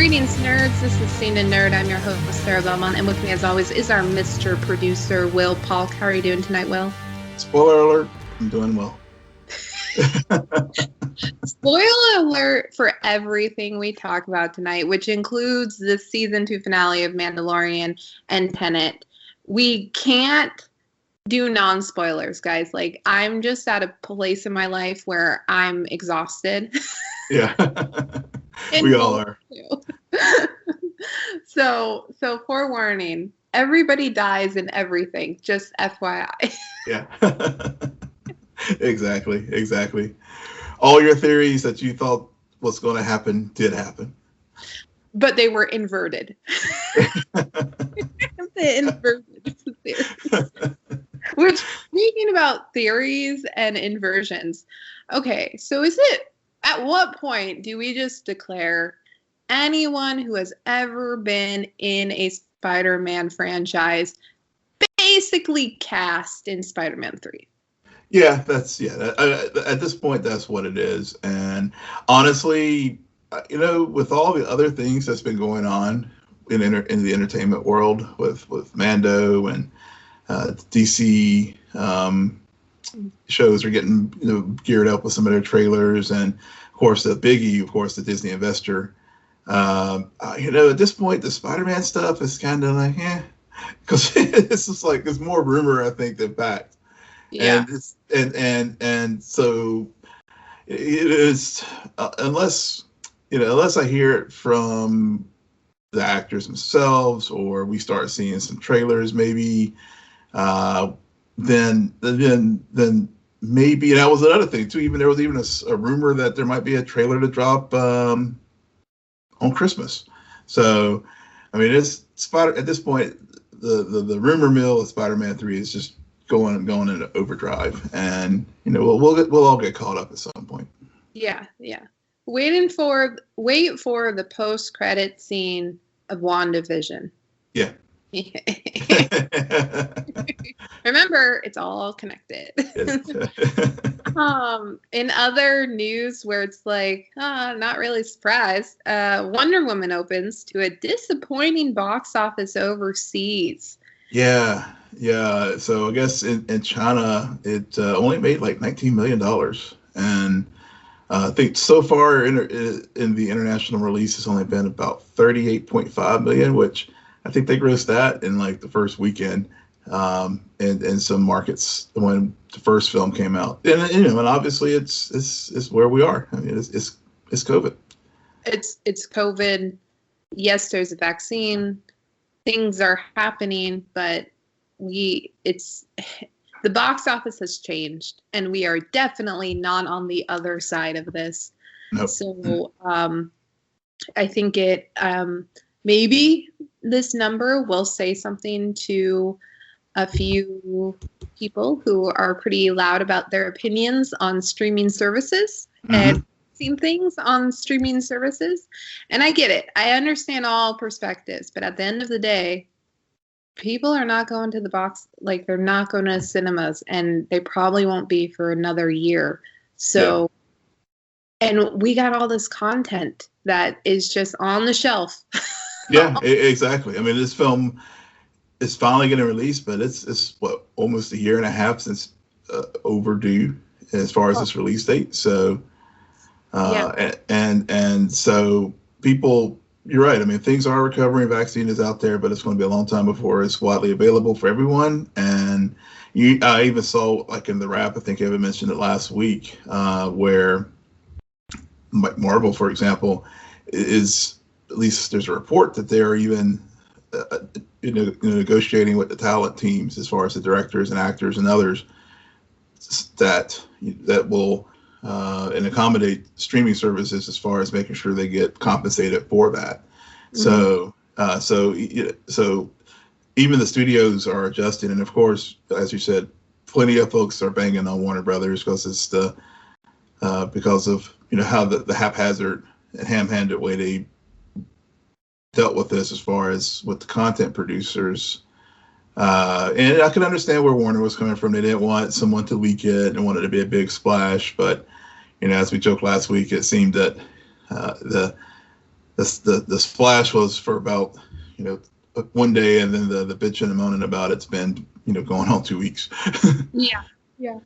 Greetings, nerds. This is SNN Nerd. I'm your host, Sarah Belmont, and with me, as always, is our Mr. Producer, Will Polk. How are you doing tonight, Will? Spoiler alert, I'm doing well. Spoiler alert for everything we talk about tonight, which includes the season 2 finale of Mandalorian and Tenet. We can't do non-spoilers, guys. Like, I'm just at a place in my life where I'm exhausted. Yeah, we all are. So forewarning, everybody dies in everything, just FYI. Yeah. Exactly. All your theories that you thought was going to happen did happen. But they were inverted. The inverted theories. Which, speaking about theories and inversions, okay, so at what point do we just declare anyone who has ever been in a Spider-Man franchise basically cast in Spider-Man 3? Yeah, at this point, that's what it is. And honestly, with all the other things that's been going on in the entertainment world with Mando and DC shows are getting geared up with some of their trailers, and of course the biggie, the Disney investor. At this point, the Spider-Man stuff is kind of like, because it's just like it's more rumor, I think, than fact. Yeah. And so it is, unless I hear it from the actors themselves, or we start seeing some trailers, maybe, then maybe. And that was another thing too. There was even a rumor that there might be a trailer to drop on Christmas. So, I mean, it's at this point, the rumor mill of Spider-Man 3 is just going into overdrive, and we'll all get caught up at some point. Yeah. Wait for the post-credit scene of WandaVision. Yeah. Remember, it's all connected. In other news where it's like, not really surprised, Wonder Woman opens to a disappointing box office overseas. Yeah. So I guess in China, it only made like $19 million. And I think so far in the international release, it's only been about 38.5 million, which I think they grossed that in like the first weekend in some markets when the first film came out. And obviously it's where we are. I mean, it's COVID. It's COVID. Yes, there's a vaccine. Things are happening, but the box office has changed, and we are definitely not on the other side of this. Nope. So I think maybe this number will say something to a few people who are pretty loud about their opinions on streaming services and seen things on streaming services. And I get it. I understand all perspectives, but at the end of the day, people are not going to the box, like they're not going to cinemas, and they probably won't be for another year. So, And we got all this content that is just on the shelf. Yeah, exactly. I mean, this film is finally getting released, but it's almost a year and a half since overdue as far as its release date. So, and so people, you're right. I mean, things are recovering. Vaccine is out there, but it's going to be a long time before it's widely available for everyone. And I even saw, like in the wrap, I think Evan mentioned it last week, where Marvel, for example, is, at least there's a report that they're even negotiating with the talent teams as far as the directors and actors and others that will and accommodate streaming services as far as making sure they get compensated for that. Mm-hmm. So even the studios are adjusting, and of course, as you said, plenty of folks are banging on Warner Brothers because it's because of how the haphazard and ham-handed way they dealt with this as far as with the content producers. And I can understand where Warner was coming from. They didn't want someone to leak it and wanted it to be a big splash. But, as we joked last week, it seemed that the splash was for about, one day, and then the bitching and moaning about it's been, going on 2 weeks. Yeah. Yeah.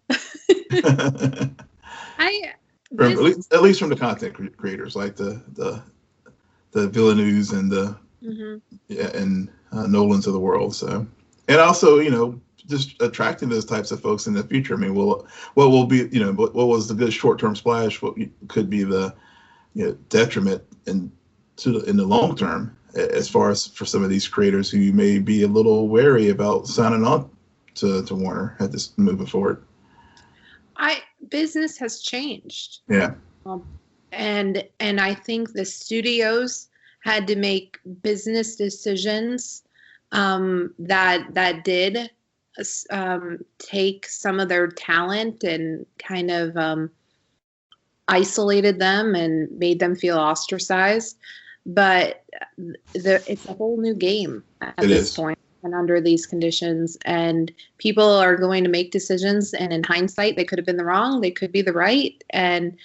At least from the content creators, like the Villeneuves and the Nolans of the world. So, and also, just attracting those types of folks in the future. I mean, what will be, what was the good short-term splash? What could be the detriment in the long term, as far as for some of these creators who may be a little wary about signing on to Warner at this moving forward. Business has changed. Yeah. And I think the studios had to make business decisions that did take some of their talent and kind of isolated them and made them feel ostracized. But it's a whole new game at this point and under these conditions. And people are going to make decisions. And in hindsight, they could have been the wrong. They could be the right. And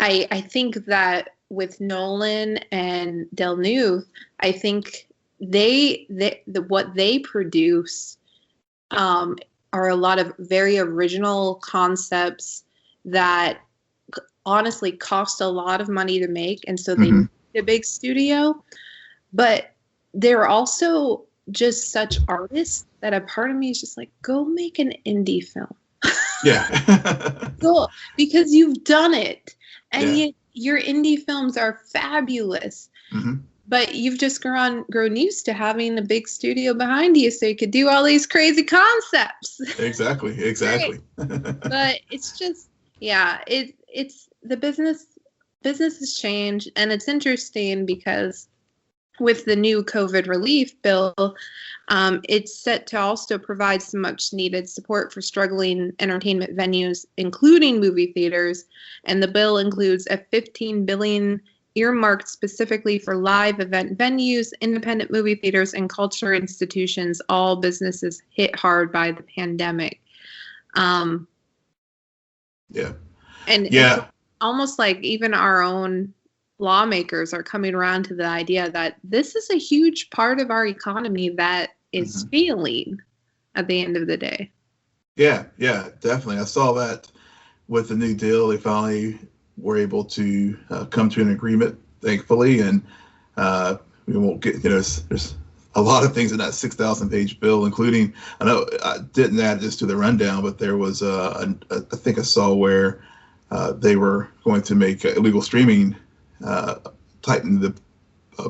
I think that with Nolan and Villeneuve, I think what they produce are a lot of very original concepts that honestly cost a lot of money to make, and so they need a big studio. But they're also just such artists that a part of me is just like, go make an indie film. Yeah. Cool, because you've done it, and yet your indie films are fabulous. But you've just grown used to having a big studio behind you, so you could do all these crazy concepts. Exactly. But it's just, it's the business has changed, and it's interesting because with the new COVID relief bill, it's set to also provide some much needed support for struggling entertainment venues, including movie theaters. And the bill includes a $15 billion earmarked specifically for live event venues, independent movie theaters, and culture institutions, all businesses hit hard by the pandemic. And it's almost like even our own lawmakers are coming around to the idea that this is a huge part of our economy that is failing at the end of the day. Yeah, definitely. I saw that with the new deal. They finally were able to come to an agreement, thankfully, and we won't get, there's a lot of things in that 6,000-page bill, including, I know I didn't add this to the rundown, but there was I think I saw where they were going to make illegal streaming, tighten the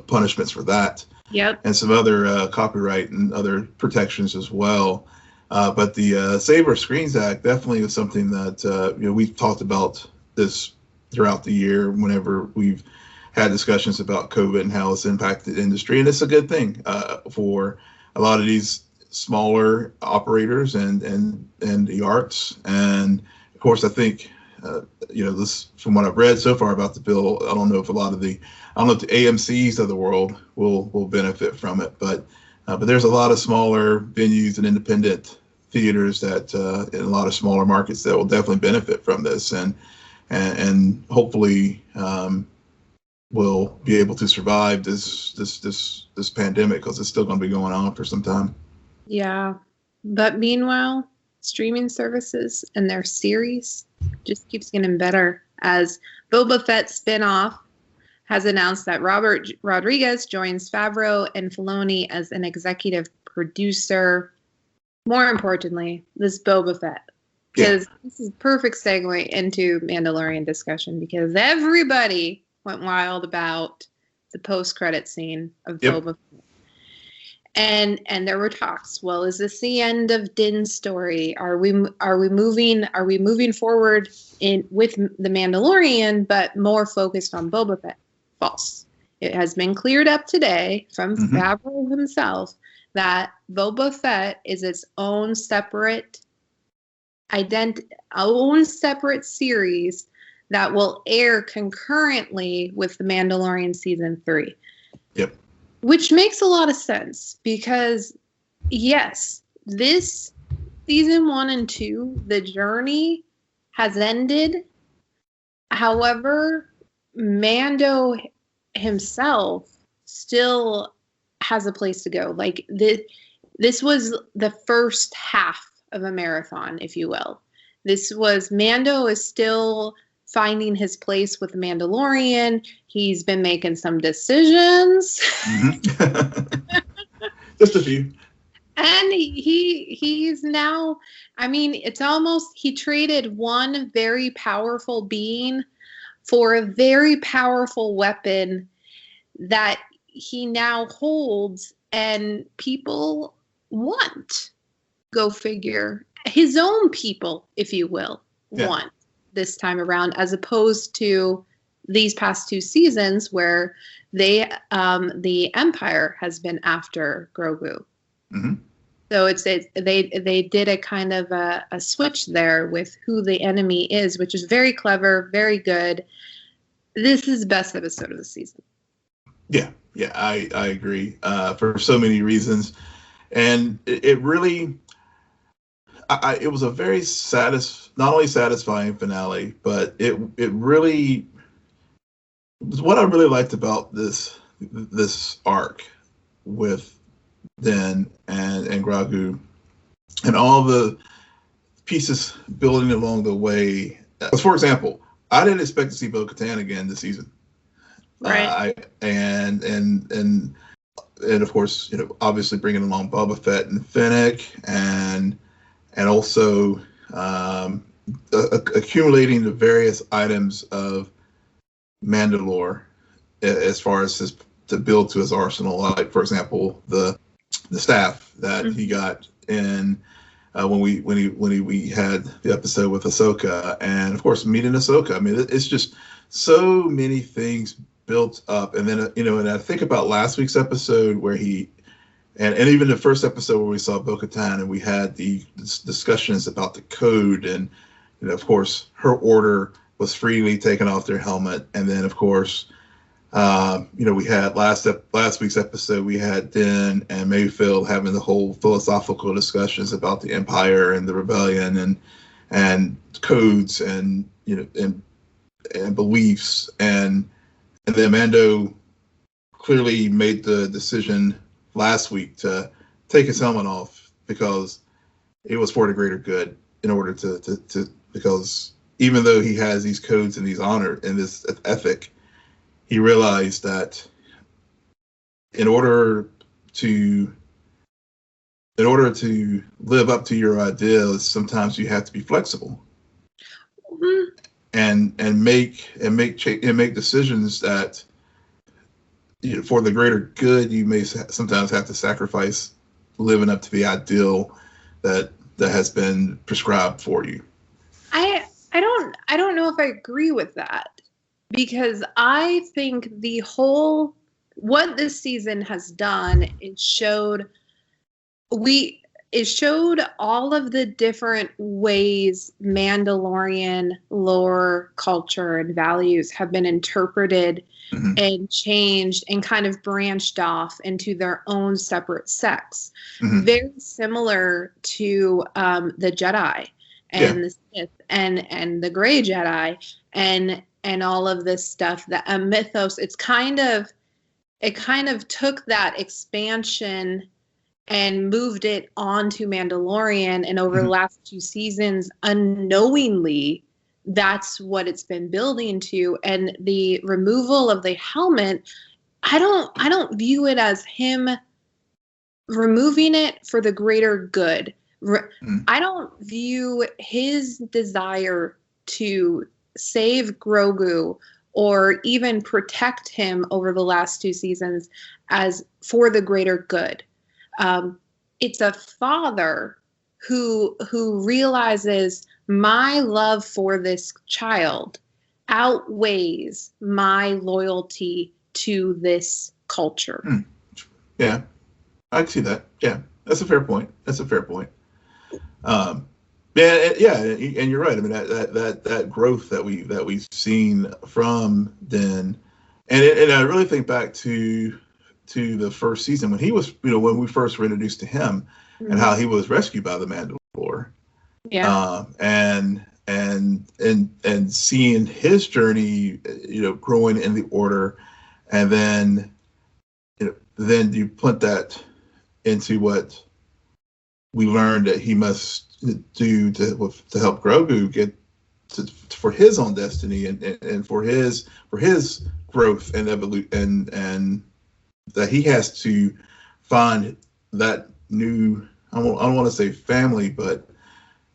punishments for that. Yep. And some other copyright and other protections as well. But the Save Our Screens Act definitely is something that we've talked about this throughout the year whenever we've had discussions about COVID and how it's impacted the industry. And it's a good thing for a lot of these smaller operators and the arts. And of course, I think this, from what I've read so far about the bill, I don't know if the AMCs of the world will benefit from it, but there's a lot of smaller venues and independent theaters that in a lot of smaller markets that will definitely benefit from this, and hopefully will be able to survive this pandemic, because it's still going to be going on for some time. Yeah, but meanwhile, streaming services and their series just keeps getting better, as Boba Fett spinoff has announced that Robert Rodriguez joins Favreau and Filoni as an executive producer. More importantly, this Boba Fett, because this is a perfect segue into Mandalorian discussion, because everybody went wild about the post-credit scene of Boba Fett. And there were talks. Well, is this the end of Din's story? Are we moving forward with the Mandalorian, but more focused on Boba Fett? False. It has been cleared up today from Favreau himself that Boba Fett is its own separate series that will air concurrently with the Mandalorian season 3. Yep. Which makes a lot of sense, because yes, this season 1 and 2, the journey has ended. However, Mando himself still has a place to go. Like this was the first half of a marathon, if you will. This was Mando is still finding his place with the Mandalorian. He's been making some decisions. Mm-hmm. Just a few. And he's now, I mean, it's almost, he traded one very powerful being for a very powerful weapon that he now holds, and people want, go figure, his own people, if you will, want this time around, as opposed to these past 2 seasons where they the Empire has been after Grogu. Mm-hmm. So they did a kind of a switch there with who the enemy is, which is very clever, very good. This is the best episode of the season. Yeah, I agree for so many reasons, and it really, it was a very not only satisfying finale, but it really, what I really liked about this arc with Din and Grogu and all the pieces building along the way. For example, I didn't expect to see Bo-Katan again this season. Right. And of course, obviously bringing along Boba Fett and Fennec, and also accumulating the various items of Mandalore as far as to build to his arsenal. Like, for example, the staff that he got in when we had the episode with Ahsoka, and of course meeting Ahsoka. I mean, it's just so many things built up. And then and I think about last week's episode where he and even the first episode where we saw Bo-Katan and we had the discussions about the code, and of course her order was freely taken off their helmet. And then of course we had last week's episode, we had Din and Mayfield having the whole philosophical discussions about the Empire and the rebellion and codes and and beliefs, and then Mando clearly made the decision last week to take his helmet off because it was for the greater good, in order to because even though he has these codes and these honor and this ethic, he realized that in order to live up to your ideals, sometimes you have to be flexible. Mm-hmm. and make decisions that for the greater good, you may sometimes have to sacrifice living up to the ideal that has been prescribed for you. I don't know if I agree with that, because I think what this season has done, it showed all of the different ways Mandalorian lore, culture, and values have been interpreted and changed and kind of branched off into their own separate sects. Very similar to the Jedi and the Sith and the Gray Jedi and all of this stuff, that mythos. It kind of took that expansion and moved it onto Mandalorian, and over the last 2 seasons, unknowingly, that's what it's been building to. And the removal of the helmet, I don't view it as him removing it for the greater good. I don't view his desire to save Grogu or even protect him over the last 2 seasons as for the greater good. It's a father who realizes my love for this child outweighs my loyalty to this culture. Yeah, I can see that. Yeah, that's a fair point. Yeah, and you're right. I mean, that growth that we've seen from Din, and I really think back to the first season when he was, when we first were introduced to him, and how he was rescued by the Mandalore. Yeah. And seeing his journey, growing in the Order, and then then you put that into what we learned that he must do to help Grogu get for his own destiny and for his growth and evolution, and that he has to find that new, I don't want to say family, but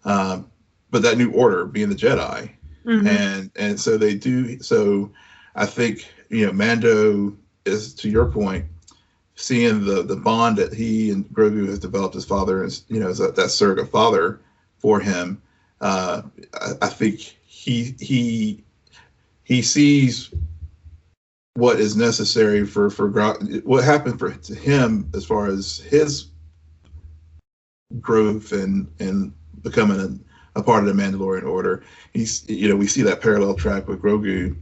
that new order, being the Jedi. Mm-hmm. And so they do. So I think, Mando is, to your point, seeing the bond that he and Grogu has developed as father, as that surrogate father for him. I think he sees what is necessary for what happened to him as far as his growth and becoming a part of the Mandalorian order. We see that parallel track with Grogu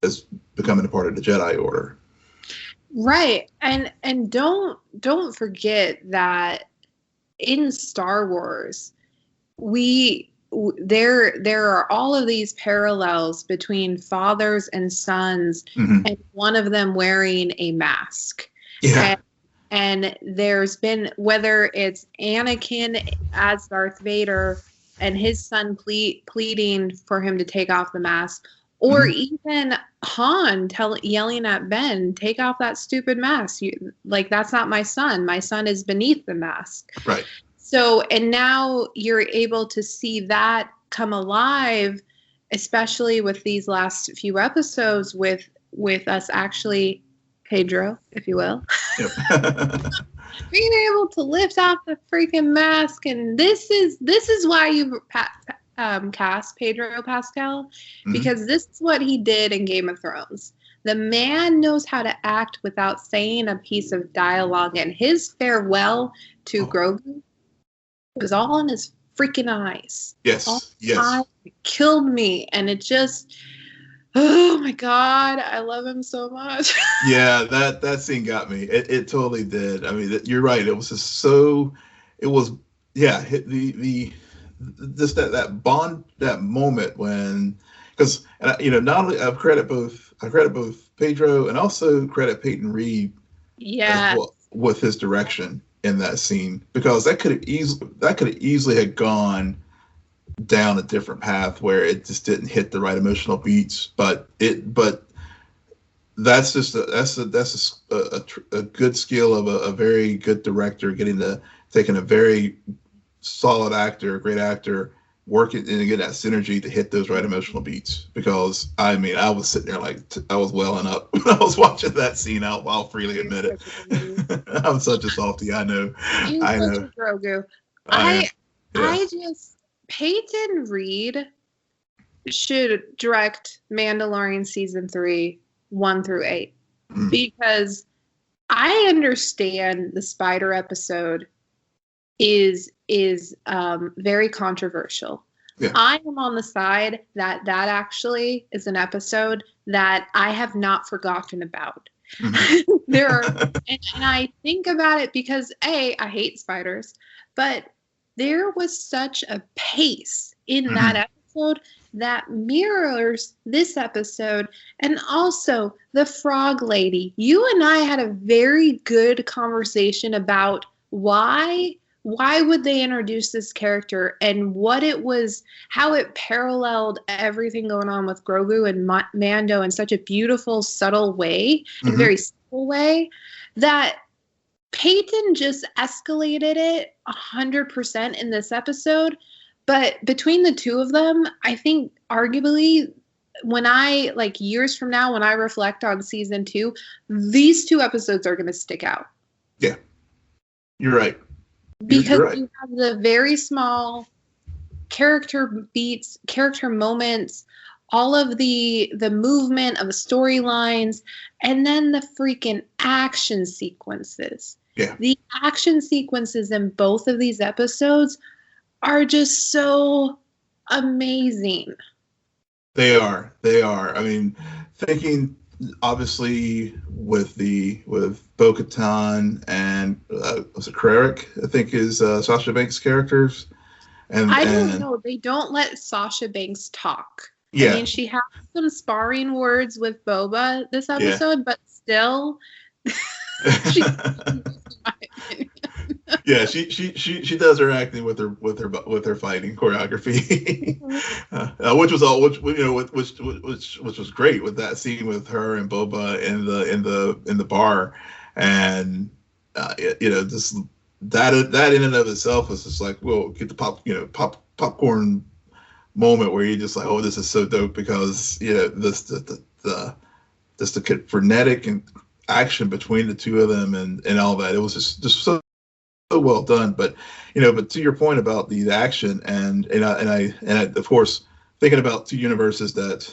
as becoming a part of the Jedi order. Right. And don't forget that in Star Wars, there are all of these parallels between fathers and sons, mm-hmm. and one of them wearing a mask. Yeah. And there's been, whether it's Anakin as Darth Vader and his son pleading for him to take off the mask, or mm-hmm. even Han yelling at Ben, take off that stupid mask. That's not my son. My son is beneath the mask. Right. So, and now you're able to see that come alive, especially with these last few episodes with us actually, Pedro, if you will, yep. being able to lift off the freaking mask. And this is why you cast Pedro Pascal, mm-hmm. because this is what he did in Game of Thrones. The man knows how to act without saying a piece of dialogue, and his farewell to Grogu was all in his freaking eyes. Yes. It killed me, and it just, oh my God, I love him so much. Yeah, that scene got me. It totally did. I mean, you're right. It was just so. It was the just that bond, that moment when, because not only I credit both Pedro and also credit Peyton Reed, with his direction in that scene, because that could have easily had gone down a different path where it just didn't hit the right emotional beats. But that's just a good skill of a very good director, taking a very solid actor, a great actor, working and get that synergy to hit those right emotional beats. Because I was sitting there I was welling up when I was watching that scene out. I'll freely admit it. I'm such a softie. I know. I know. Grogu. Peyton Reed should direct Mandalorian season 3, 1 through 8, because I understand the spider episode is very controversial. Yeah. I am on the side that actually is an episode that I have not forgotten about. Mm-hmm. and I think about it because I hate spiders, but there was such a pace in mm-hmm. that episode that mirrors this episode. And also the frog lady. You and I had a very good conversation about why would they introduce this character and what it was, how it paralleled everything going on with Grogu and Mando in such a beautiful, subtle way, mm-hmm. and very simple way, that Peyton just escalated it 100% in this episode. But between the two of them, I think arguably when I, years from now, when I reflect on season 2, these 2 episodes are going to stick out. Yeah, you're right. Because you have the very small character beats, character moments, all of the movement of the storylines, and then the freaking action sequences. Yeah. The action sequences in both of these episodes are just so amazing. They are. I mean, thinking obviously with Bo-Katan and was it Carrick, I think is Sasha Banks' characters. And I don't know. They don't let Sasha Banks talk. Yeah. I mean, she has some sparring words with Boba this episode, but still, she, yeah, she does her acting with her fighting choreography, which was all which was great with that scene with her and Boba in the bar, and just that in and of itself was just like, well, get the popcorn moment where you're just like, oh, this is so dope, because the frenetic and action between the two of them and all that, it was just so well done. But to your point about the action and I of course thinking about two universes that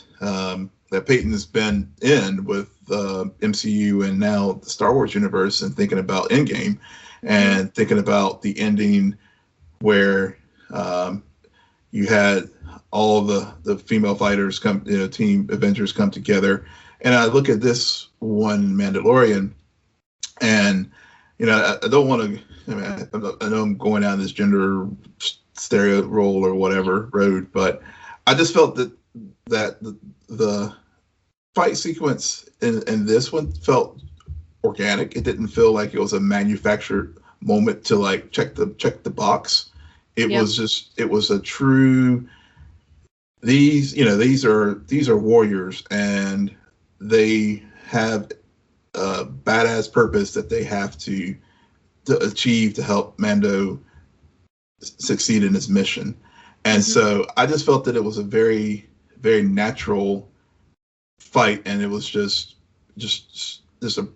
Peyton has been in with MCU and now the Star Wars universe, and thinking about Endgame and thinking about the ending where you had all the female fighters come, Team Avengers come together, and I look at this one Mandalorian, and I don't want to. I know I'm going down this gender stereo role or whatever road, but I just felt that the fight sequence in this one felt organic. It didn't feel like it was a manufactured moment to like check the box. It was a true. These are warriors, and they have a badass purpose that they have to achieve to help Mando succeed in his mission. And so I just felt that it was a very, very natural fight, and it was just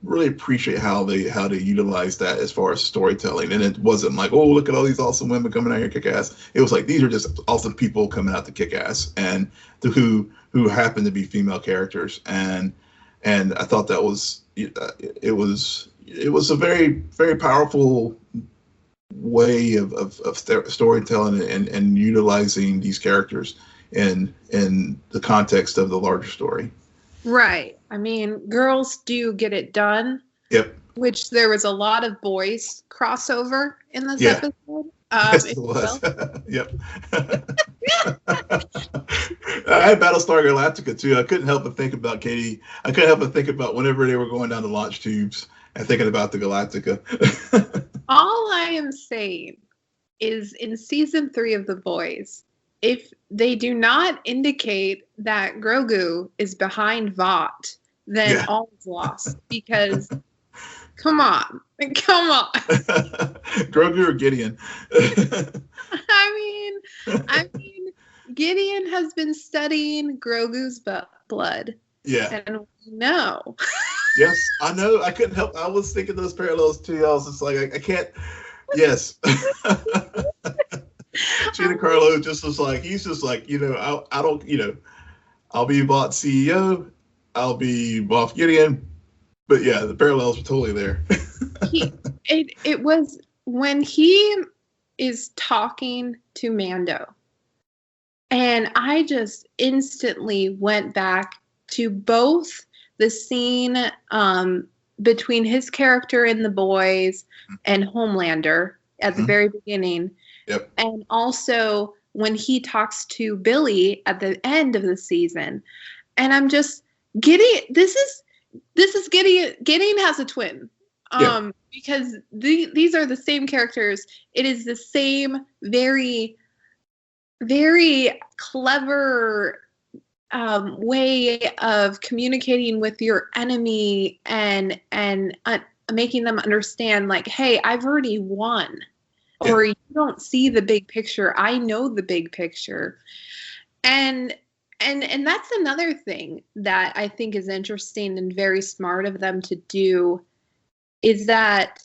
really appreciate how they utilize that as far as storytelling. And it wasn't like, oh, look at all these awesome women coming out here kick ass. It was like, these are just awesome people coming out to kick ass, and who happen to be female characters. And I thought that was it was a very, very powerful way of storytelling and utilizing these characters in the context of the larger story. Right. I mean, girls do get it done. Yep. Which there was a lot of boys crossover in this episode. Yes, it was. Yep. I had Battlestar Galactica too. I couldn't help but think about Katie. I couldn't help but think about whenever they were going down the launch tubes and thinking about the Galactica. All I am saying is, in season 3 of The Boys, if they do not indicate that Grogu is behind Vought, then all is lost. Because, come on. Grogu or Gideon? I mean, Gideon has been studying Grogu's blood. Yeah. And we know. Yes, I know. I couldn't help. I was thinking those parallels too. I was just like, I can't. Yes. Giancarlo just was like, he's just like, I don't, I'll be Vought CEO, I'll be Moff Gideon, but yeah, the parallels were totally there. It was when he is talking to Mando, and I just instantly went back to both the scene between his character in The Boys and Homelander at the very beginning. Yep. And also when he talks to Billy at the end of the season. And I'm just Gideon. This is Gideon. Gideon has a twin. Because these are the same characters. It is the same very, very clever way of communicating with your enemy and making them understand, like, hey, I've already won. Or you don't see the big picture. I know the big picture. And that's another thing that I think is interesting and very smart of them to do, is that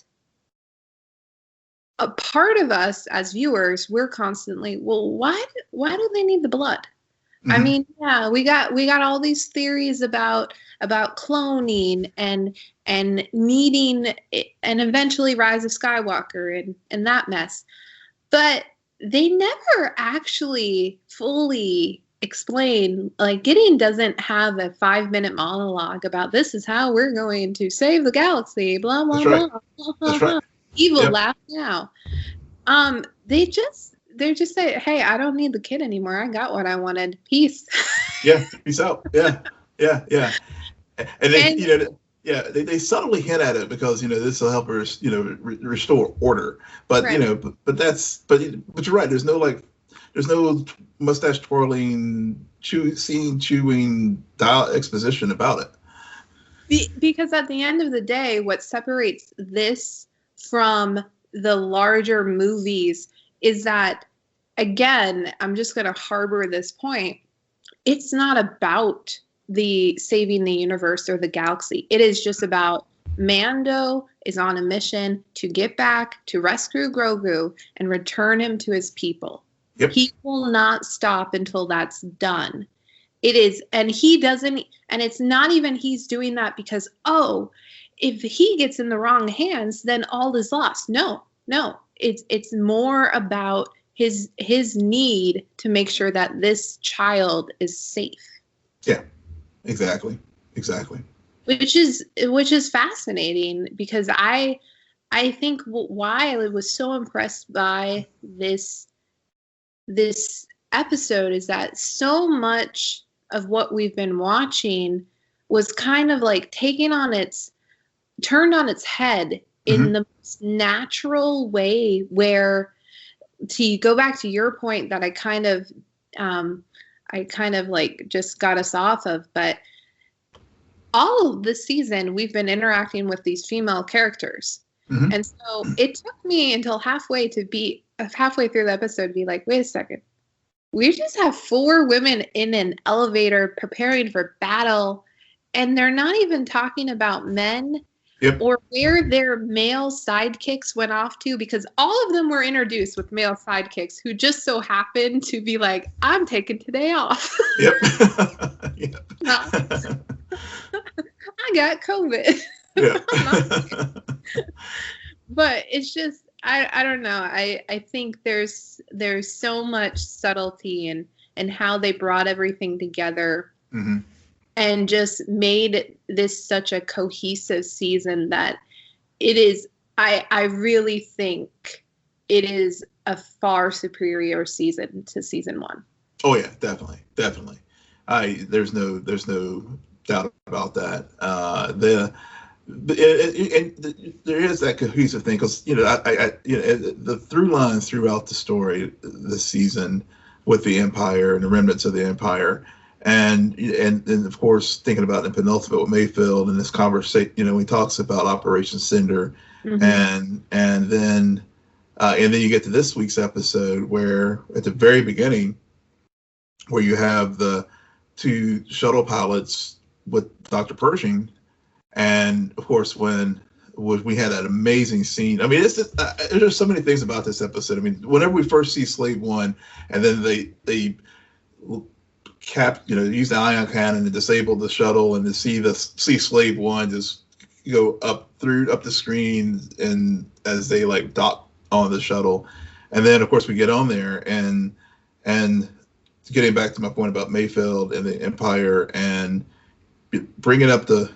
a part of us as viewers, we're constantly, well, why do they need the blood? I mean, yeah, we got all these theories about cloning and needing it, and eventually Rise of Skywalker and that mess. But they never actually fully explain, like, Gideon doesn't have a 5-minute monologue about this is how we're going to save the galaxy, blah, blah, That's blah. That's right. Evil laugh now. They just say, hey, I don't need the kid anymore. I got what I wanted. Peace. Yeah, peace out. Yeah. And then, Yeah, they subtly hint at it because this will help us restore order. But Right. but you're right. There's no mustache twirling, chewing dial exposition about it. Because at the end of the day, what separates this from the larger movies is that, again, I'm just going to harbor this point. It's not about the saving the universe or the galaxy. It is just about Mando is on a mission to get back to rescue Grogu and return him to his people. Yep. He will not stop until that's done. It is, and he doesn't, and it's not even he's doing that because, if he gets in the wrong hands, then all is lost. No. It's more about his need to make sure that this child is safe. Yeah, exactly. Which is fascinating because I think why I was so impressed by this episode is that so much of what we've been watching was kind of like turned on its head in the most natural way, where, to go back to your point that I kind of like just got us off of, but all of this season we've been interacting with these female characters. And so it took me until halfway through the episode to be like, wait a second. We just have 4 women in an elevator preparing for battle, and they're not even talking about men. Yep. Or where their male sidekicks went off to, because all of them were introduced with male sidekicks who just so happened to be like, I'm taking today off. Yep. I got COVID. Yeah. But it's just, I don't know. I think there's so much subtlety in how they brought everything together. And just made this such a cohesive season that it is, I really think it is a far superior season to season 1. Oh yeah, definitely. There's no doubt about that. There is that cohesive thing because the through lines throughout the story this season with the Empire and the remnants of the Empire. And of course, thinking about the penultimate with Mayfield and this conversation, he talks about Operation Cinder, and then you get to this week's episode where at the very beginning, where you have the 2 shuttle pilots with Dr. Pershing, and of course when we had that amazing scene. I mean, there's so many things about this episode. I mean, whenever we first see Slave One, and then they use the ion cannon to disable the shuttle, and to see Slave One just go up the screen, and as they like dock on the shuttle, and then of course we get on there, and getting back to my point about Mayfield and the Empire, and bringing up the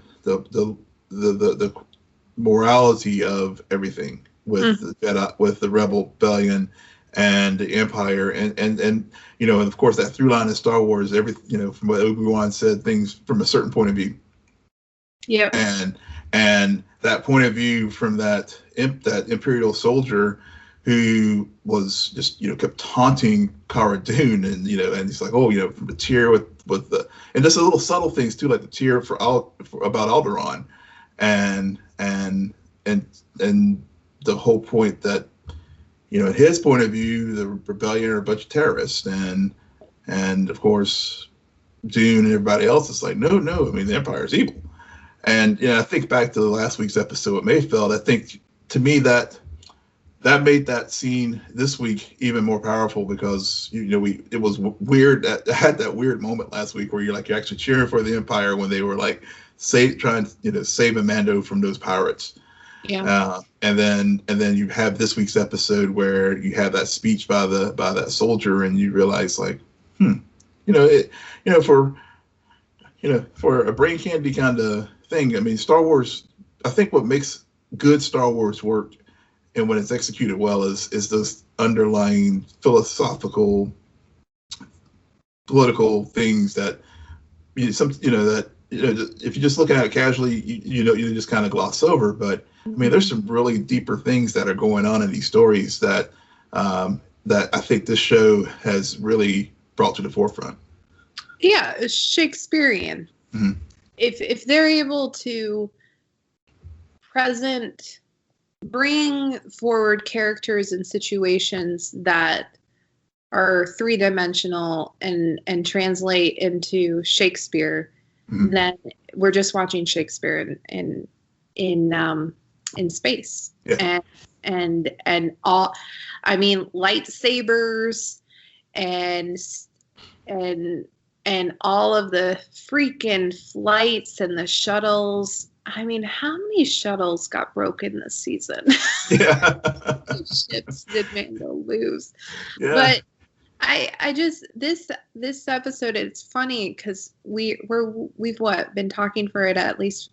morality of everything with the Jedi, with the Rebellion and the Empire, and of course that through line in Star Wars, from what Obi-Wan said, things from a certain point of view. Yeah. And that point of view from that Imperial soldier who was just kept taunting Cara Dune, and and he's like, from the tear with the, and just a little subtle things too, like the tear about Alderaan, and the whole point that in his point of view, the rebellion are a bunch of terrorists, and of course, Dune and everybody else is like, no, I mean the Empire is evil, and I think back to the last week's episode with Mayfield. I think to me that made that scene this week even more powerful because it was weird. I had that weird moment last week where you're actually cheering for the Empire when they were like trying to save Mando from those pirates. Yeah. And then you have this week's episode where you have that speech by that soldier, and you realize for a brain candy kind of thing. I mean, Star Wars. I think what makes good Star Wars work, and when it's executed well, is those underlying philosophical, political things that if you just look at it casually, you just kind of gloss over. But I mean, there's some really deeper things that are going on in these stories that that I think this show has really brought to the forefront. Yeah, it's Shakespearean. Mm-hmm. If they're able to bring forward characters and situations that are three-dimensional and translate into Shakespeare, mm-hmm. then we're just watching Shakespeare in space. Yeah. And all, I mean, lightsabers and all of the freaking flights and the shuttles. I mean, how many shuttles got broken this season? Yeah. Ships did Mando lose? Yeah. But I just this episode, it's funny because we've been talking for it at least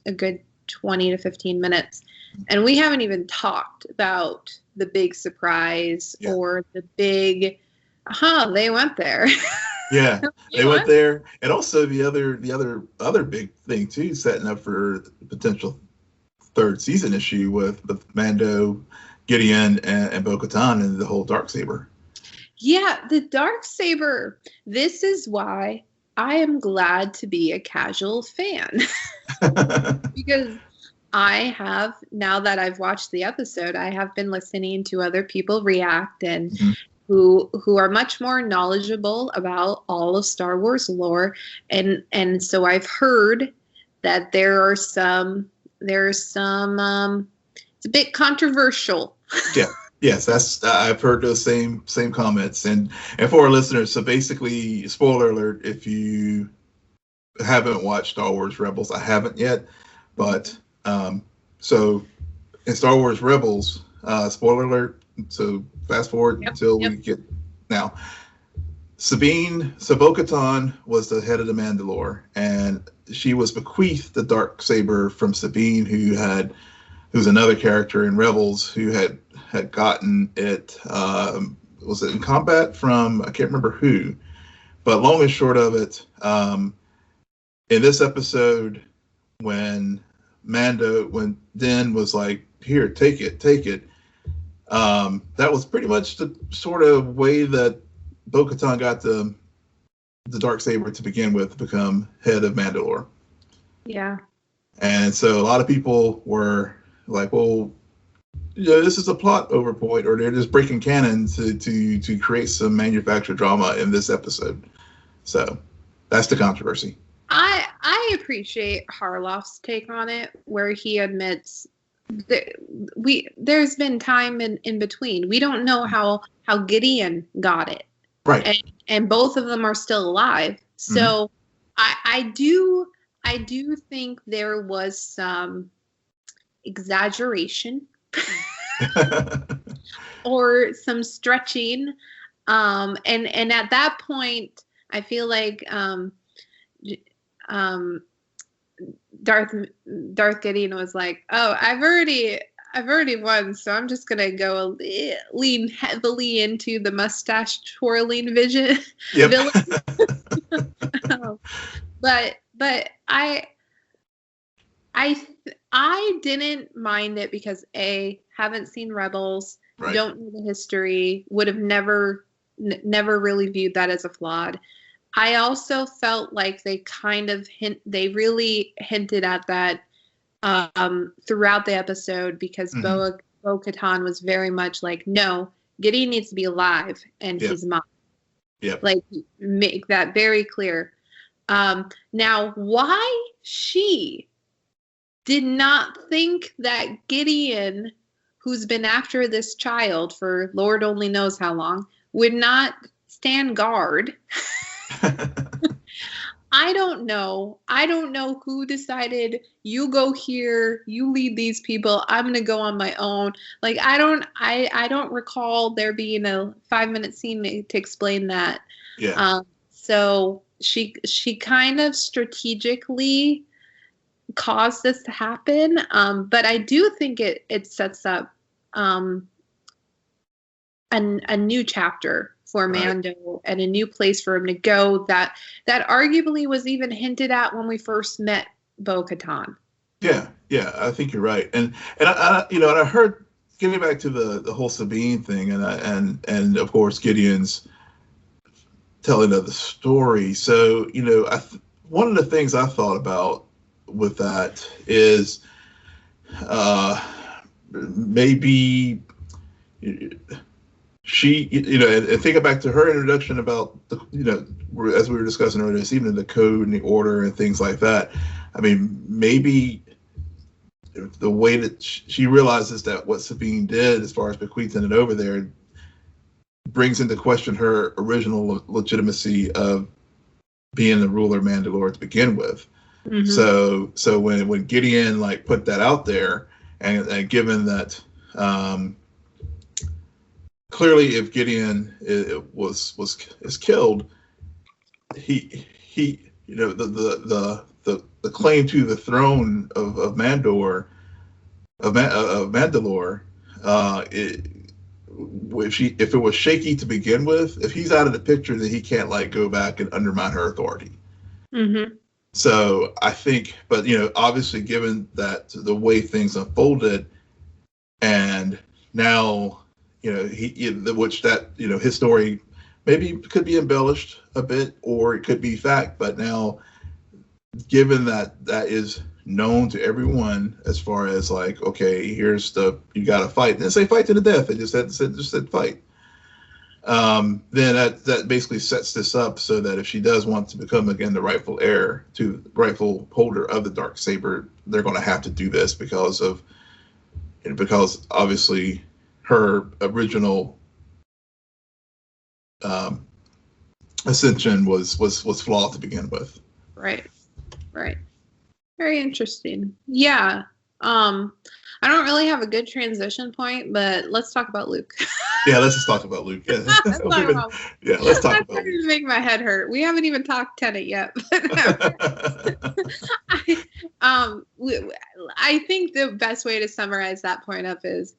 a good 20 to 15 minutes, and we haven't even talked about the big surprise or the big they went there. Yeah, they went there, and also the other big thing too, setting up for the potential third season issue with Mando, Gideon, and Bo-Katan, and the whole Darksaber. Yeah, the Darksaber. This is why I am glad to be a casual fan. Because I have, now that I've watched the episode, I have been listening to other people react and mm-hmm. who are much more knowledgeable about all of Star Wars lore. And so I've heard that there's it's a bit controversial. Yeah. Yes, I've heard those same comments, and for our listeners, so basically, spoiler alert, if you haven't watched Star Wars Rebels, I haven't yet, but so in Star Wars Rebels, spoiler alert, so fast forward until we get now. Bo-Katan was the head of the Mandalore, and she was bequeathed the Darksaber from Sabine, who's another character in Rebels who had gotten it, was it in combat from, I can't remember who, but long and short of it, in this episode, when Din was like, here, take it, that was pretty much the sort of way that Bo-Katan got the Darksaber to begin with, to become head of Mandalore. Yeah. And so a lot of people were like, well, this is a plot overpoint, or they're just breaking canon to create some manufactured drama in this episode. So that's the controversy. I appreciate Harloff's take on it, where he admits there's been time in between. We don't know how Gideon got it, right? And both of them are still alive. So I do think there was some exaggeration or some stretching, and at that point I feel like Darth Gideon was like, oh, I've already won, so I'm just gonna go lean heavily into the mustache twirling villain. But I didn't mind it because haven't seen Rebels, right. Don't know the history, would have never really viewed that as a flawed. I also felt like they really hinted at that throughout the episode, because Bo-Katan was very much like, no, Gideon needs to be alive and he's mine. Yep. Like, make that very clear. Now, why she did not think that Gideon, who's been after this child for Lord only knows how long, would not stand guard. I don't know who decided, you go here, you lead these people, I'm going to go on my own. Like, I don't recall there being a 5-minute scene to explain that. Yeah. So she kind of strategically caused this to happen. But I do think it sets up a new chapter for Mando and a new place for him to go that arguably was even hinted at when we first met Bo-Katan. Yeah, I think you're right. And I heard, getting back to the whole Sabine thing, and of course Gideon's telling of the story. So, one of the things I thought about with that is maybe she, and thinking back to her introduction about as we were discussing earlier this evening, the code and the order and things like that. I mean, maybe the way that she realizes that what Sabine did as far as bequeathing it over there brings into question her original legitimacy of being the ruler of Mandalore to begin with. Mm-hmm. So when Gideon put that out there, and given that clearly if Gideon is killed, he the claim to the throne of Mandalore, if it was shaky to begin with, if he's out of the picture, then he can't go back and undermine her authority. Mm-hmm. So I think, but obviously, given that the way things unfolded, and now his story maybe could be embellished a bit, or it could be fact, but now, given that is known to everyone, as far as okay, here's you got to fight, and say fight to the death. They just said fight. Then that basically sets this up so that if she does want to become again the rightful heir to rightful holder of the Darksaber, they're going to have to do this because obviously her original ascension was flawed to begin with. Right. Very interesting. Yeah. I don't really have a good transition point, but let's talk about Luke. Yeah, let's just talk about Luke. Yeah, let's talk about Luke. That's starting to make my head hurt. We haven't even talked Tenet yet. I think the best way to summarize that point up is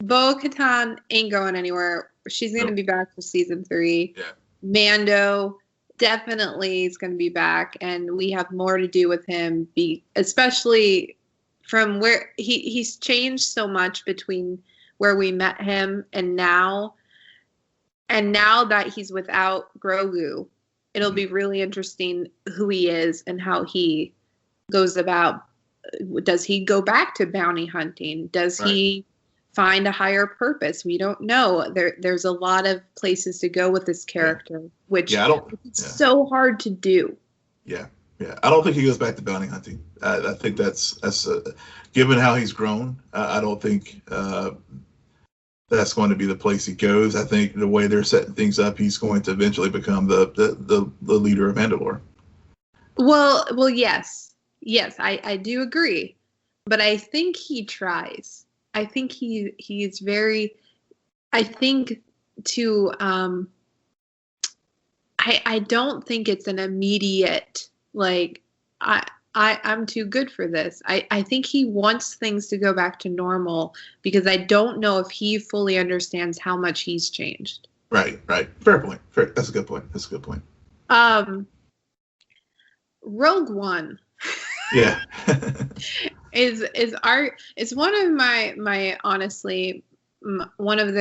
Bo-Katan ain't going anywhere. She's going to be back for season 3. Yeah. Mando definitely is going to be back, and we have more to do with him, especially from where he's changed so much between where we met him and now that he's without Grogu. It'll be really interesting who he is and how he goes about. Does he go back to bounty hunting? Does he find a higher purpose? We don't know. There's a lot of places to go with this character, which it's so hard to do. Yeah. I don't think he goes back to bounty hunting. I think that's given how he's grown. I don't think that's going to be the place he goes. I think the way they're setting things up, he's going to eventually become the leader of Mandalore. Well, yes, I do agree, but I think he tries. I think he's very. I think to. I don't think it's an immediate I'm too good for this. I think he wants things to go back to normal because I don't know if he fully understands how much he's changed. Right. Fair point. That's a good point. Rogue One. Yeah. is one of my honestly one of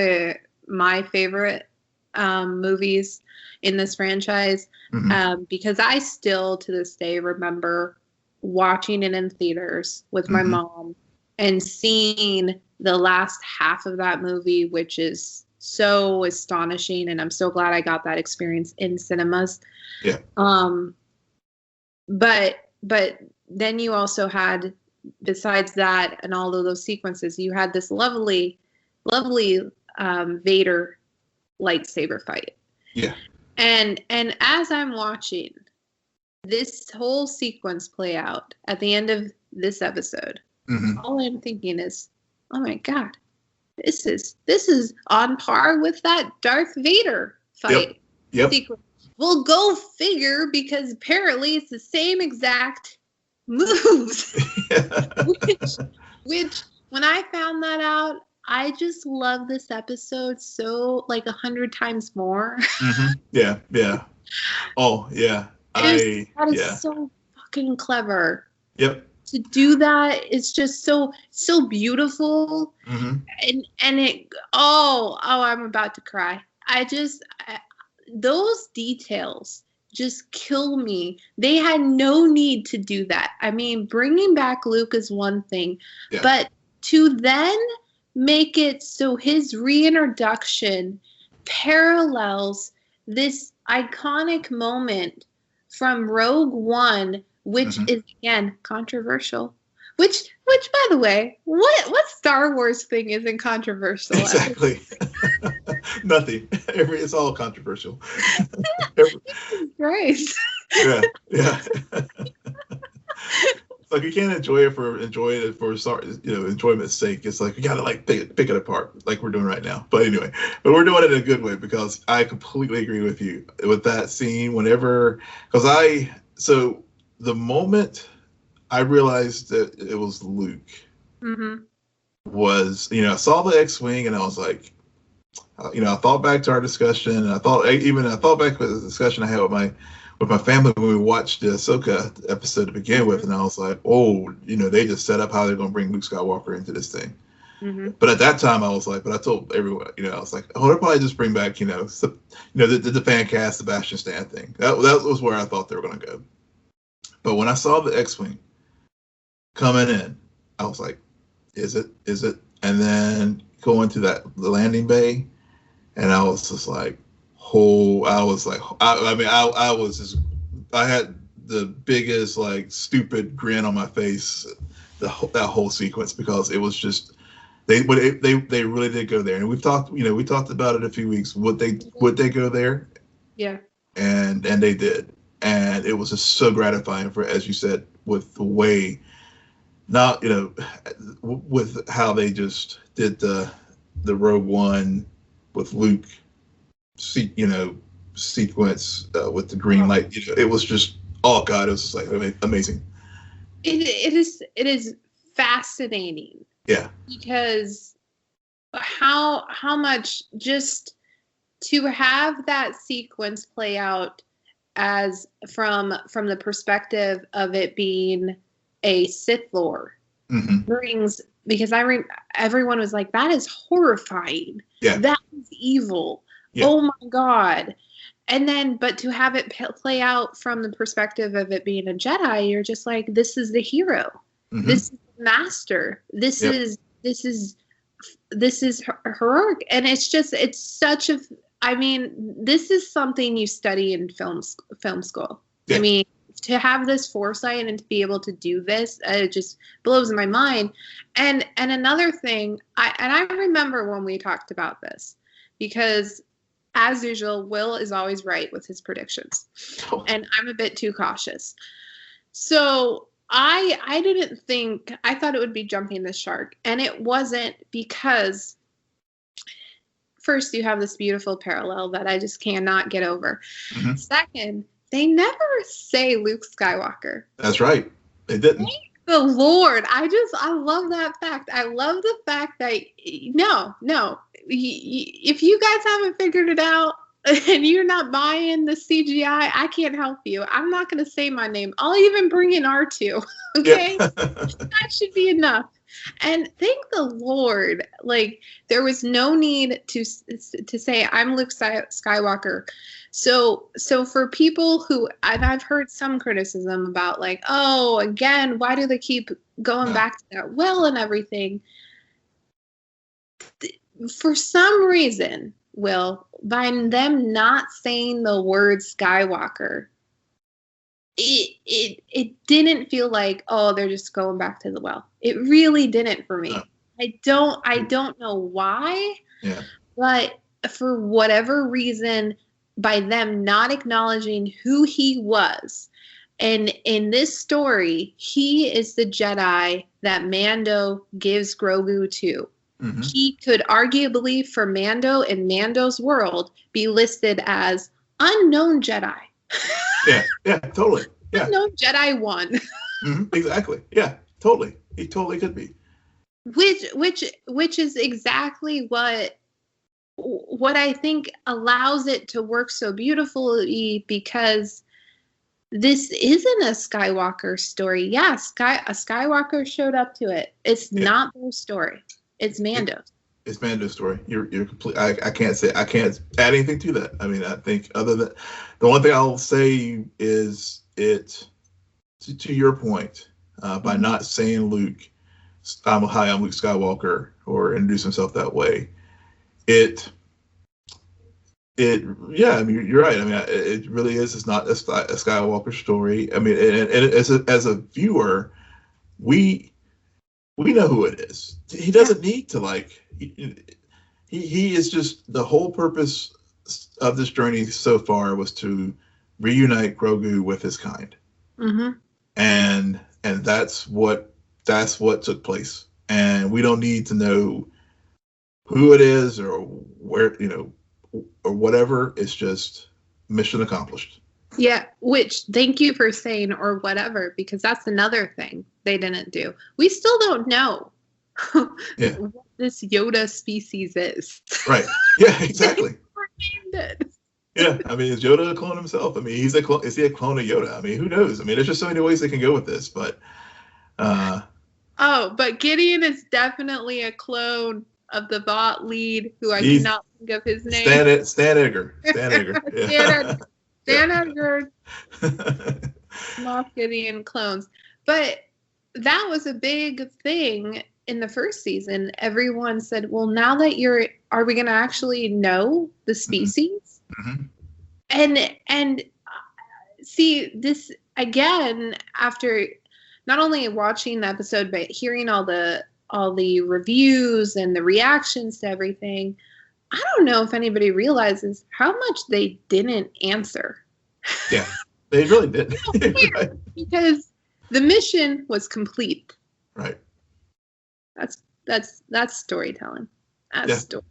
my favorite movies in this franchise, because I still to this day remember watching it in theaters with my mom and seeing the last half of that movie, which is so astonishing, and I'm so glad I got that experience in cinemas. Yeah. But then you also had, besides that and all of those sequences, you had this lovely Vader lightsaber fight. Yeah. And as I'm watching this whole sequence play out at the end of this episode, all I'm thinking is, oh my God, this is on par with that Darth Vader fight sequence. Well, go figure, because apparently it's the same exact moves. Which when I found that out, I just love this episode so like 100 times more. Yeah, yeah. Oh, yeah. That is Yeah. so fucking clever. Yep. To do that, it's just so beautiful. And it I'm about to cry. Those details just kill me. They had no need to do that. I mean, bringing back Luke is one thing, but to then make it so his reintroduction parallels this iconic moment from Rogue One, which is again controversial. Which, by the way, what Star Wars thing isn't controversial? Exactly. Nothing. It's all controversial. Right. Yeah. It's like you can't enjoy it for enjoyment's sake. It's like you gotta like pick it apart, like we're doing right now. But anyway, we're doing it in a good way because I completely agree with you with that scene. So the moment I realized that it was Luke was, I saw the X-Wing and I was like, I thought back to our discussion, and I thought back to the discussion I had with my family when we watched the Ahsoka episode to begin with, and I was like, oh, they just set up how they're going to bring Luke Skywalker into this thing. But at that time, I was like, but I told everyone, I was like, oh, they'll probably just bring back, the fan cast, Sebastian Stan thing. That was where I thought they were going to go. But when I saw the X-Wing coming in, I was like, is it? And then going to the landing bay, and I was just like, I had the biggest like stupid grin on my face that whole sequence, because it was just they really did go there, and we talked about it a few weeks. Would they go there? Yeah. And they did, and it was just so gratifying for, as you said, with the way, with how they just did the Rogue One with Luke, sequence with the green light. It was just, oh God, it was just like amazing. It is fascinating. Yeah. Because how much just to have that sequence play out as from the perspective of it being a Sith Lord brings, because everyone was like, that is horrifying. Yeah. That is evil. Yeah. Oh my God. And then, but to have it play out from the perspective of it being a Jedi, you're just like, this is the hero. This is the master. This is heroic. And it's such a, I mean, this is something you study in film school. Yeah. I mean, to have this foresight and to be able to do this, it just blows my mind. And another thing, I remember when we talked about this, because as usual, Will is always right with his predictions, and I'm a bit too cautious. So I didn't think, I thought it would be jumping the shark, and it wasn't, because first you have this beautiful parallel that I just cannot get over. Second, they never say Luke Skywalker. That's right. They didn't. Thank the Lord. I love that fact. I love the fact that, no. If you guys haven't figured it out and you're not buying the CGI, I can't help you. I'm not going to say my name. I'll even bring in R2. Okay? Yeah. That should be enough. And thank the Lord, like, there was no need to say I'm Luke Skywalker. So for people who, and I've heard some criticism about, like, oh, again, why do they keep going back to that well and everything? For some reason, Will, by them not saying the word Skywalker, it didn't feel like, oh, they're just going back to the well. It really didn't for me. No. I don't know why. Yeah. But for whatever reason, by them not acknowledging who he was, and in this story, he is the Jedi that Mando gives Grogu to. He could arguably, for Mando in Mando's world, be listed as unknown Jedi. Yeah, totally. Yeah. Unknown Jedi 1. Exactly. Yeah, totally. He totally could be. which is exactly what I think allows it to work so beautifully, because this isn't a Skywalker story. Yeah, a Skywalker showed up to it. It's not their story. It's Mando's. It's Mando's story. You're complete. I can't add anything to that. I mean, I think other than the one thing I'll say is it to your point, by not saying Luke, hi, I'm Luke Skywalker, or introduce himself that way. Yeah, I mean, you're right. I mean, it really is. It's not a Skywalker story. I mean, and as a viewer, we know who it is. He doesn't need to he is just, the whole purpose of this journey so far was to reunite Grogu with his kind. Mm-hmm. And that's what took place. And we don't need to know who it is or where, or whatever. It's just mission accomplished. Yeah, which, thank you for saying or whatever, because that's another thing they didn't do. We still don't know what this Yoda species is. Right. Yeah, exactly. Yeah, I mean, is Yoda a clone himself? I mean, is he a clone of Yoda? I mean, who knows? I mean, there's just so many ways they can go with this, but but Gideon is definitely a clone of the bot lead, who I cannot think of his name. Stan Edgar. Yeah. Stan Edgar. Moff Gideon clones. But that was a big thing in the first season. Everyone said, well, now that are we going to actually know the species? Mm-hmm. And see, this again, after not only watching the episode, but hearing all the reviews and the reactions to everything, I don't know if anybody realizes how much they didn't answer. Yeah, they really didn't. Right. Because the mission was complete. Right. That's storytelling. Storytelling.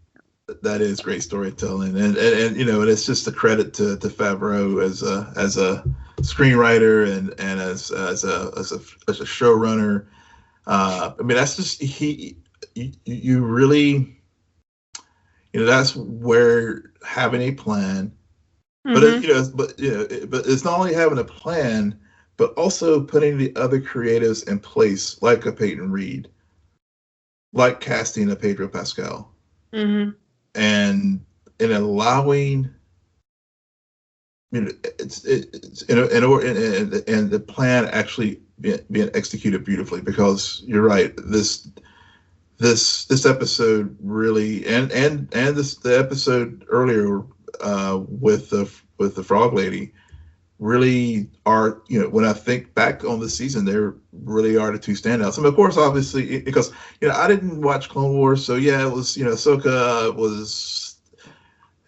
That is great storytelling, and it's just a credit to Favreau as a screenwriter and as a showrunner. I mean, that's just you really, that's where having a plan, mm-hmm. but it's not only having a plan, but also putting the other creatives in place, like a Peyton Reed, like casting a Pedro Pascal, mm-hmm. and allowing, it's and the plan actually being executed beautifully, because you're right, this episode really, and the episode earlier with the Frog Lady really are, when I think back on the season, there really are the two standouts. I mean, of course, obviously, because I didn't watch Clone Wars, so yeah, it was Ahsoka was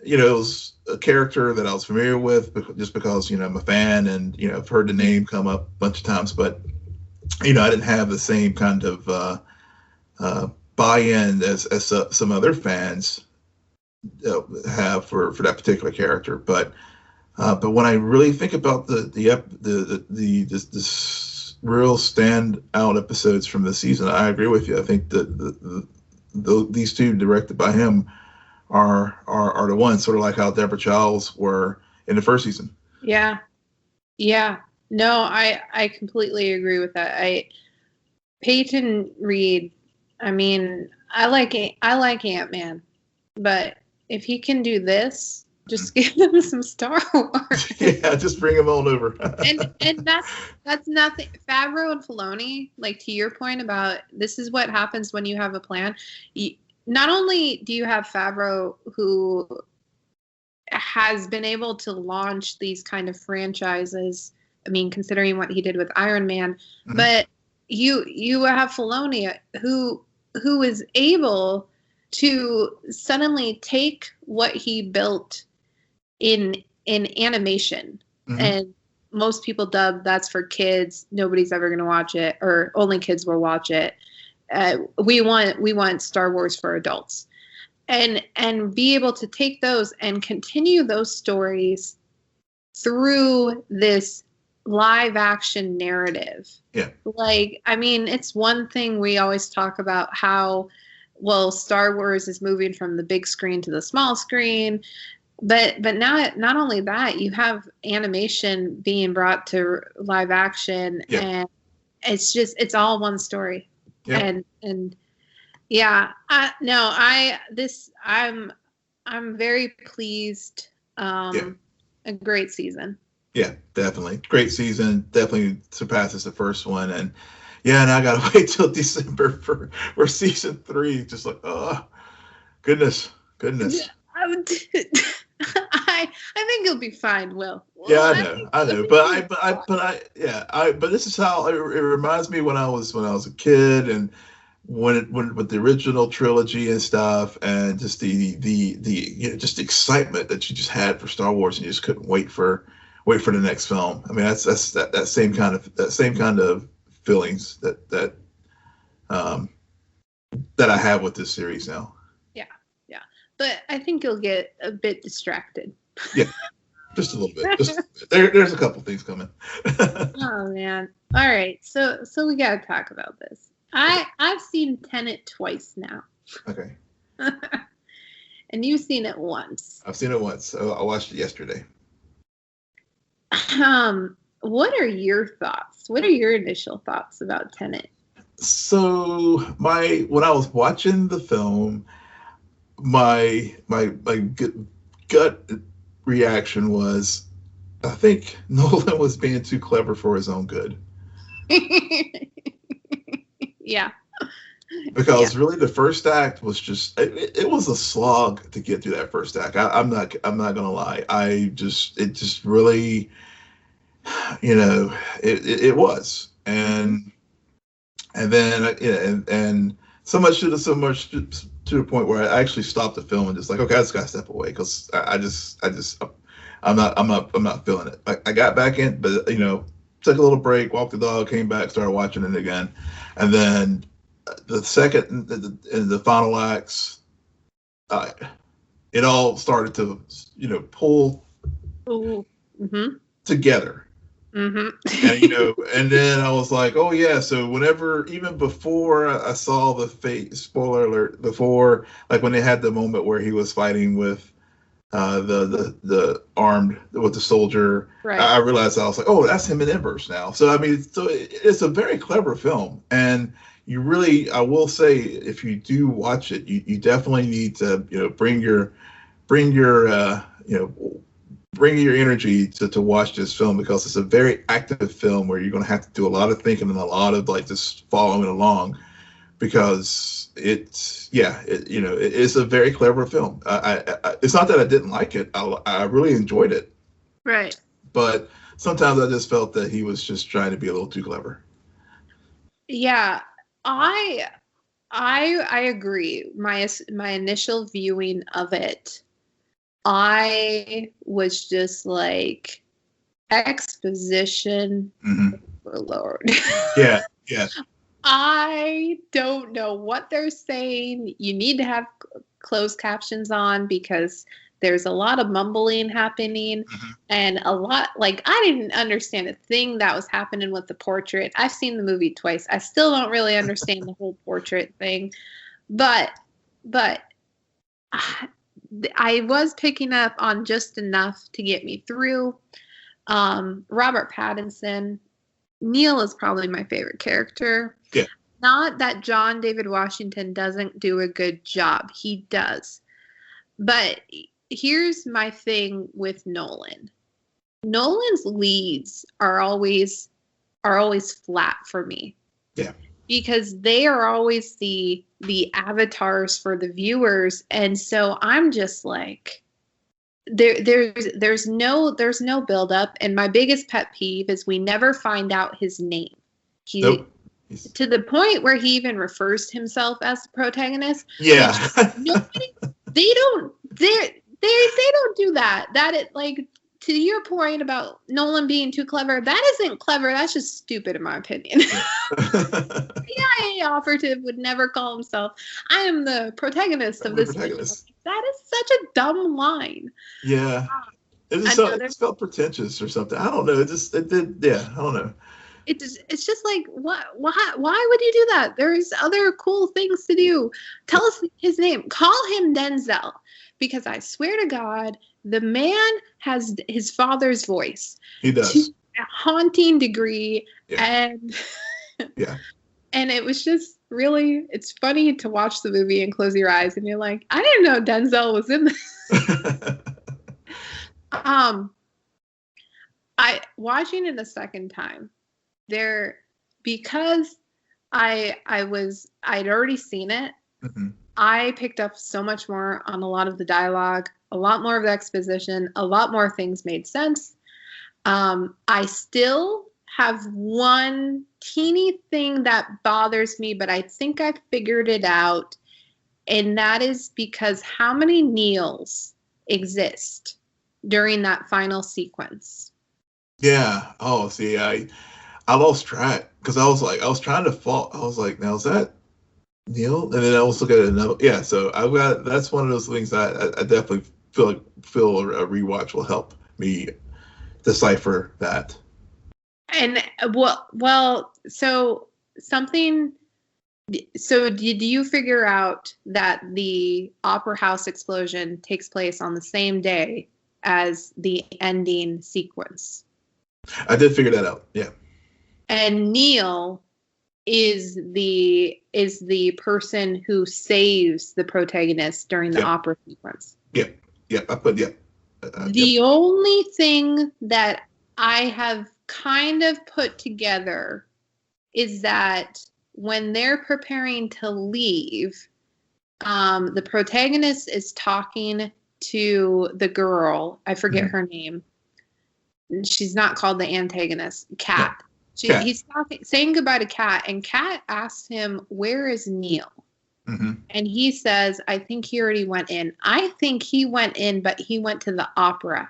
it was a character that I was familiar with just because I'm a fan, and I've heard the name come up a bunch of times, but I didn't have the same kind of buy-in as some other fans have for that particular character. But when I really think about the real standout episodes from the season, I agree with you. I think that these two directed by him are the ones, sort of like how Deborah Childs were in the first season. Yeah. No, I completely agree with that. Peyton Reed, I mean, I like Ant-Man, but if he can do this, just give him some Star Wars. Yeah, just bring him on over. and that's nothing. Favreau and Filoni, like, to your point about this is what happens when you have a plan. Not only do you have Favreau, who has been able to launch these kind of franchises, I mean, considering what he did with Iron Man, mm-hmm. but you have Filoni, who is able to suddenly take what he built in animation, mm-hmm. and most people dub that's for kids. Nobody's ever going to watch it, or only kids will watch it. We want Star Wars for adults, and be able to take those and continue those stories through this live action narrative. Yeah. Like, I mean, it's one thing we always talk about how, well, Star Wars is moving from the big screen to the small screen. But now, not only that, you have animation being brought to live action, and it's all one story. Yeah. And yeah, I'm very pleased. A great season. Yeah, definitely. Great season. Definitely surpasses the first one. And I gotta wait till December for season 3. Just like, oh, goodness. Yeah, I think you'll be fine, Will. Yeah, I know. But this is how it reminds me when I was a kid, and when with the original trilogy and stuff, and just the just the excitement that you just had for Star Wars, and you just couldn't wait for the next film. I mean, that's that same kind of feelings that I have with this series now. Yeah. But I think you'll get a bit distracted. Yeah. Just a little bit. There's a couple things coming. Oh man. All right. So we gotta talk about this. I've seen Tenet twice now. Okay. And you've seen it once. I've seen it once. I watched it yesterday. What are your thoughts? What are your initial thoughts about Tenet? So when I was watching the film, my gut reaction was, I think Nolan was being too clever for his own good. Yeah. Because really, the first act was just it was a slog to get through that first act. I'm not gonna lie. It just really, it was, and then and so much to the point where I actually stopped the film and just like, okay, I just gotta step away because I'm not feeling it. I got back in, but took a little break, walked the dog, came back, started watching it again, and then the second and the final acts, it all started to pull together. Mm-hmm. And then I was like, oh yeah. So even before I saw the fate, spoiler alert, before, like when they had the moment where he was fighting with the armed with the soldier, right. I realized, I was like, oh, that's him in Inverse now. So I mean, it's a very clever film, and you really, I will say, if you do watch it, you definitely need to bring your energy to watch this film, because it's a very active film where you're going to have to do a lot of thinking and a lot of like just following along, because it's a very clever film. It's not that I didn't like it. I really enjoyed it. Right. But sometimes I just felt that he was just trying to be a little too clever. Yeah, I agree. My initial viewing of it, I was just like, exposition overload. Yeah. I don't know what they're saying. You need to have closed captions on because there's a lot of mumbling happening, and a lot, like, I didn't understand a thing that was happening with the portrait. I've seen the movie twice. I still don't really understand the whole portrait thing, but I was picking up on just enough to get me through. Robert Pattinson, Neil is probably my favorite character. Yeah. Not that John David Washington doesn't do a good job. He does. But here's my thing with Nolan. Nolan's leads are always flat for me. Yeah. Because they are always the avatars for the viewers, and so I'm just like, there's no build up, and my biggest pet peeve is we never find out his name. Nope. To the point where he even refers to himself as the protagonist. Yeah. They don't do that. That it, like, to your point about Nolan being too clever, that isn't clever. That's just stupid, in my opinion. CIA operative would never call himself, I am the protagonist of this film. That is such a dumb line. Yeah. It just felt, it just felt pretentious or something. I don't know. It did. Yeah, I don't know. It's just like, what? Why would you do that? There's other cool things to do. Tell us his name. Call him Denzel, because I swear to God, the man has his father's voice. He does. To a haunting degree, and yeah. And it was just really, it's funny to watch the movie and close your eyes and you're like, I didn't know Denzel was in this. I watching it a second time there, because I'd already seen it. Mm-hmm. I picked up so much more on a lot of the dialogue, a lot more of the exposition, a lot more things made sense. I still have one teeny thing that bothers me, but I think I figured it out. And that is because how many Neils exist during that final sequence? Yeah. Oh, see, I lost track because I was trying to fall. I was like, now is that Neil? And then I was looking at another. Yeah. So that's one of those things that I definitely feel a rewatch will help me decipher that. And so did you figure out that the Opera House explosion takes place on the same day as the ending sequence? I did figure that out. Yeah. And Neil is the person who saves the protagonist during the opera sequence. Yep. I put the only thing that I have kind of put together is that when they're preparing to leave, the protagonist is talking to the girl. I forget her name. She's not called the antagonist. Kat. Kat. He's saying goodbye to Kat, and Kat asks him, "Where is Neil?" Mm-hmm. And he says, "I think he already went in." I think he went in, but he went to the opera.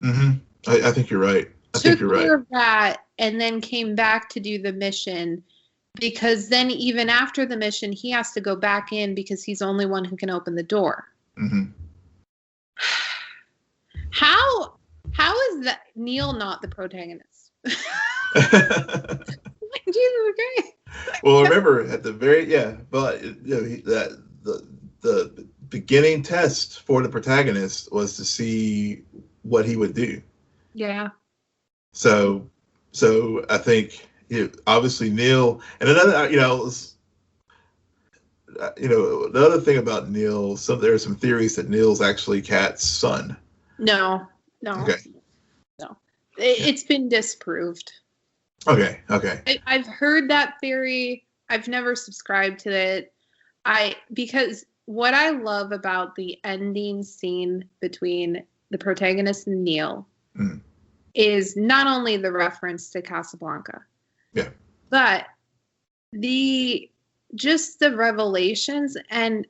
Mm-hmm. I think you're right. I think you're right. Took care of that, and then came back to do the mission. Because then, even after the mission, he has to go back in because he's the only one who can open the door. Mm-hmm. How is that Neil not the protagonist? Jesus Christ. Well, remember at the very but that the beginning test for the protagonist was to see what he would do. Yeah. So I think obviously Neil, and another the other thing about Neil, there are some theories that Neil's actually Kat's son. No. Okay. No. It's been disproved. Okay. I've heard that theory. I've never subscribed to it. Because what I love about the ending scene between the protagonist and Neil is not only the reference to Casablanca, but the revelations and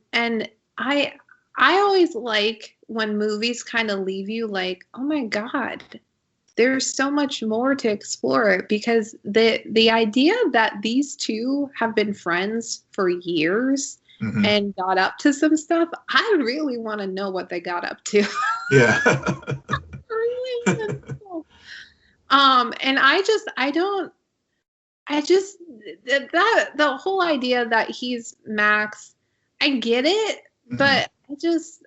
I always like when movies kind of leave you like, oh my God, there's so much more to explore, because the idea that these two have been friends for years and got up to some stuff, I really want to know what they got up to. Yeah. I really want to know. And the whole idea that he's Max, I get it, but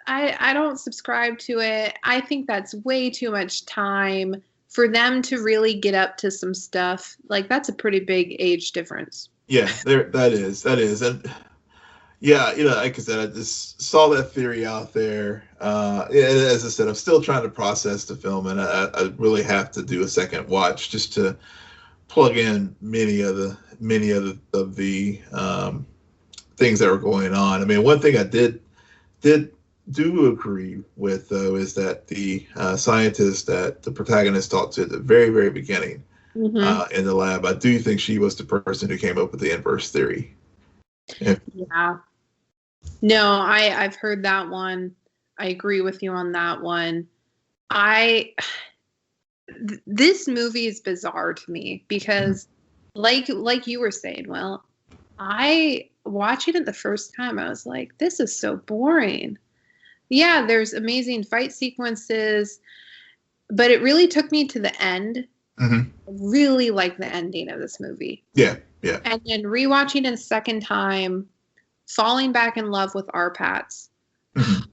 I don't subscribe to it. I think that's way too much time for them to really get up to some stuff. Like, that's a pretty big age difference. Yeah, that is. And yeah, like I said, I just saw that theory out there. As I said, I'm still trying to process the film, and I really have to do a second watch just to plug in many of the things that were going on. I mean, one thing I did agree with, though, is that the scientist that the protagonist talked to at the very, very beginning in the lab, I do think she was the person who came up with the inverse theory. Yeah. No, I've heard that one. I agree with you on that one. This movie is bizarre to me because, like you were saying, well, I watching it the first time, I was like, this is so boring. Yeah, there's amazing fight sequences, but it really took me to the end. Mm-hmm. I really like the ending of this movie. Yeah, yeah. And then rewatching it a second time, falling back in love with Arpats. Mm-hmm.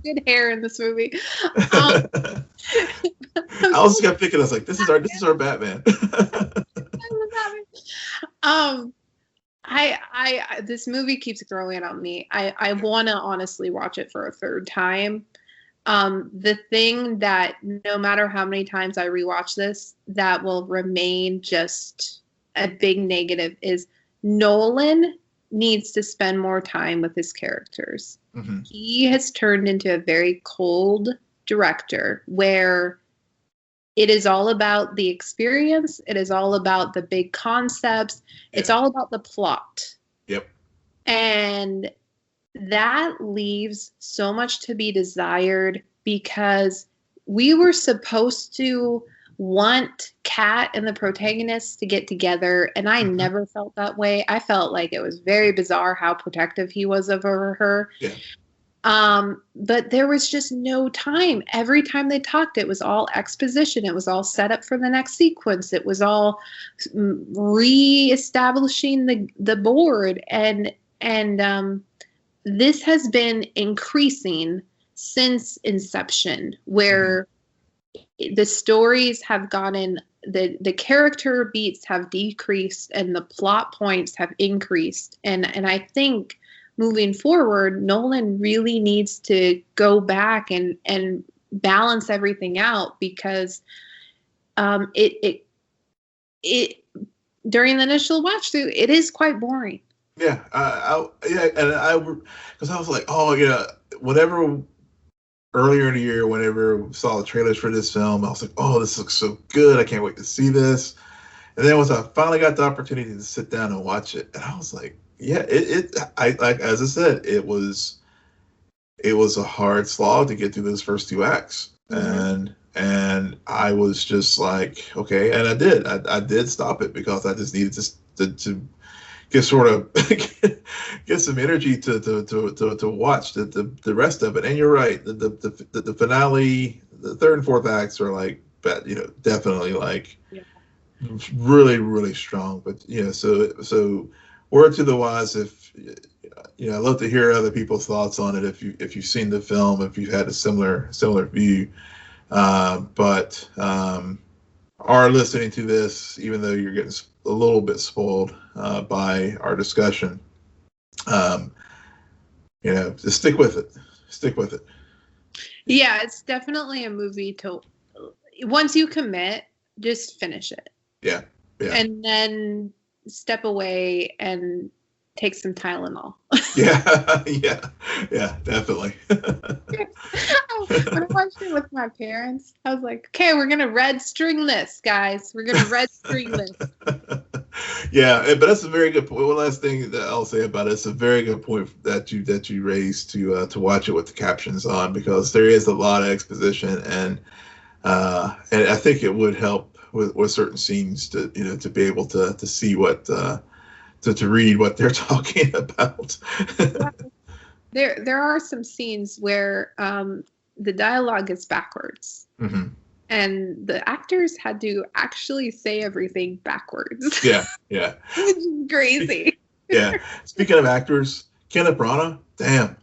Good hair in this movie. I also kept thinking, I was like, this is our Batman. This movie keeps growing on me. I want to honestly watch it for a third time. The thing that no matter how many times I rewatch this, that will remain just a big negative is Nolan needs to spend more time with his characters. Mm-hmm. He has turned into a very cold director where it is all about the experience. It is all about the big concepts. Yeah. It's all about the plot. Yep. And that leaves so much to be desired because we were supposed to want Kat and the protagonist to get together, and I never felt that way. I felt like it was very bizarre how protective he was over her. Yeah. But there was just no time. Every time they talked, it was all exposition. It was all set up for the next sequence. It was all re-establishing the board, and this has been increasing since Inception, where the stories have gotten, the character beats have decreased and the plot points have increased. And I think moving forward, Nolan really needs to go back and balance everything out because it during the initial watch through, it is quite boring. Yeah, because I was like, oh yeah, whenever earlier in the year, whenever we saw the trailers for this film, I was like, oh, this looks so good, I can't wait to see this. And then once I finally got the opportunity to sit down and watch it, and I was like, yeah, I like, as I said, it was a hard slog to get through those first two acts, and I was just like, okay, and I did stop it because I just needed to get sort of get some energy to watch the rest of it. And you're right, the finale, the third and fourth acts are like, definitely like really, really strong. But so word to the wise, if I'd love to hear other people's thoughts on it if you've seen the film, if you've had a similar view, but are listening to this, even though you're getting a little bit spoiled by our discussion, just stick with it. Yeah, it's definitely a movie to, once you commit, just finish it. Yeah. And then step away and take some Tylenol. Yeah, definitely. When I watched it with my parents, I was like, okay, we're going to red string this, guys. We're going to red string this. Yeah, but that's a very good point. One last thing that I'll say about it, it's a very good point that you raised to watch it with the captions on, because there is a lot of exposition, and I think it would help with certain scenes to be able to see what to read what they're talking about. There are some scenes where the dialogue is backwards. Mm-hmm. And the actors had to actually say everything backwards. Yeah. Which is crazy. Yeah. Speaking of actors, Kenneth Branagh, damn.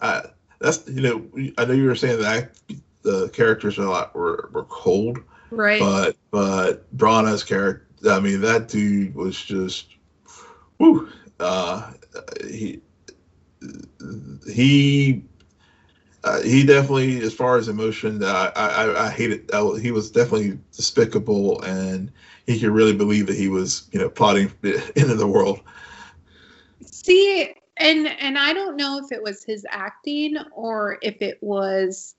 That's, I know you were saying that the characters were cold. Right. But Branagh's character, I mean, that dude was just, whew. He definitely, as far as emotion, I hated. He was definitely despicable, and he could really believe that he was, plotting the end of the world. See, and I don't know if it was his acting or if it was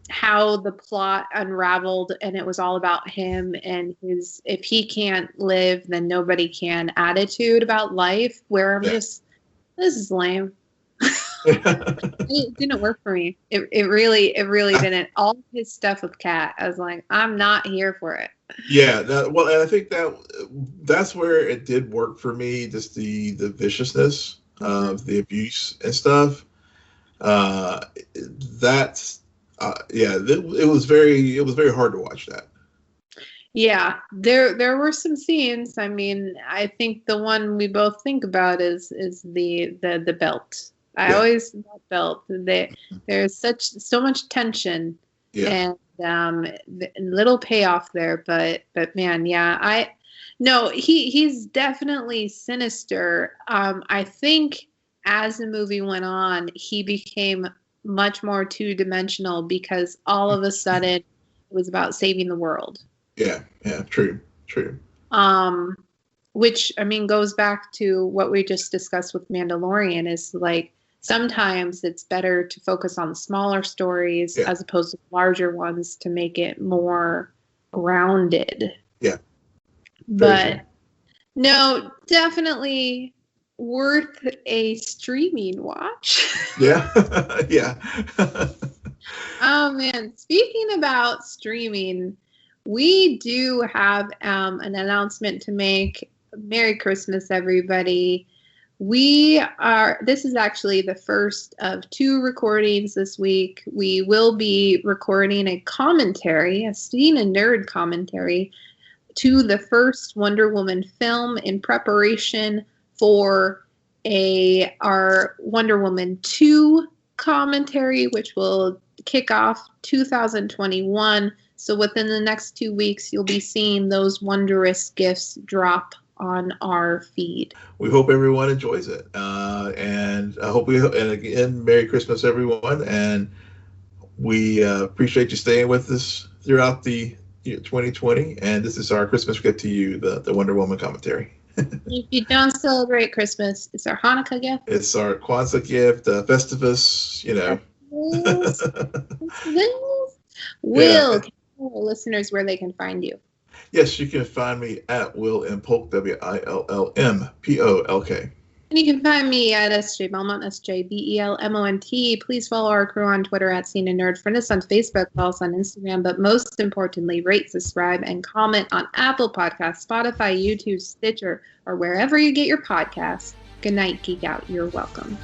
how the plot unraveled, and it was all about him and his, if he can't live, then nobody can attitude about life, where I'm just, this is lame. It didn't work for me. It really didn't. All his stuff with Kat, I was like, I'm not here for it. Yeah, and I think that's where it did work for me. Just the viciousness of the abuse and stuff. It was very hard to watch that. Yeah, there were some scenes. I mean, I think the one we both think about is the belt. I always that belt. There's so much tension and little payoff there, but man, he's definitely sinister. I think as the movie went on, he became much more two-dimensional because all of a sudden it was about saving the world. Yeah, true. Which, I mean, goes back to what we just discussed with Mandalorian is like, sometimes it's better to focus on smaller stories as opposed to larger ones to make it more grounded. Yeah. But no, definitely worth a streaming watch. Yeah. Oh, man. Speaking about streaming, we do have an announcement to make. Merry Christmas, everybody. This is actually the first of 2 recordings this week. We will be recording a commentary, a SNN Nerd commentary, to the first Wonder Woman film in preparation for our Wonder Woman 2 commentary, which will kick off 2021. So within the next 2 weeks, you'll be seeing those wondrous gifts drop on our feed. We hope everyone enjoys it, and again, Merry Christmas, everyone, and we appreciate you staying with us throughout the year 2020. And this is our Christmas gift to you, the Wonder Woman commentary. If you don't celebrate Christmas, it's our Hanukkah gift. It's our Kwanzaa gift, Festivus, Will, tell our listeners where they can find you. Yes, you can find me at Will M. Polk, WILLMPOLK. And you can find me at SJ Belmont, SJBELMONT. Please follow our crew on Twitter at SNN Nerd. Friend us on Facebook, follow us on Instagram, but most importantly, rate, subscribe, and comment on Apple Podcasts, Spotify, YouTube, Stitcher, or wherever you get your podcasts. Good night, Geek Out. You're welcome.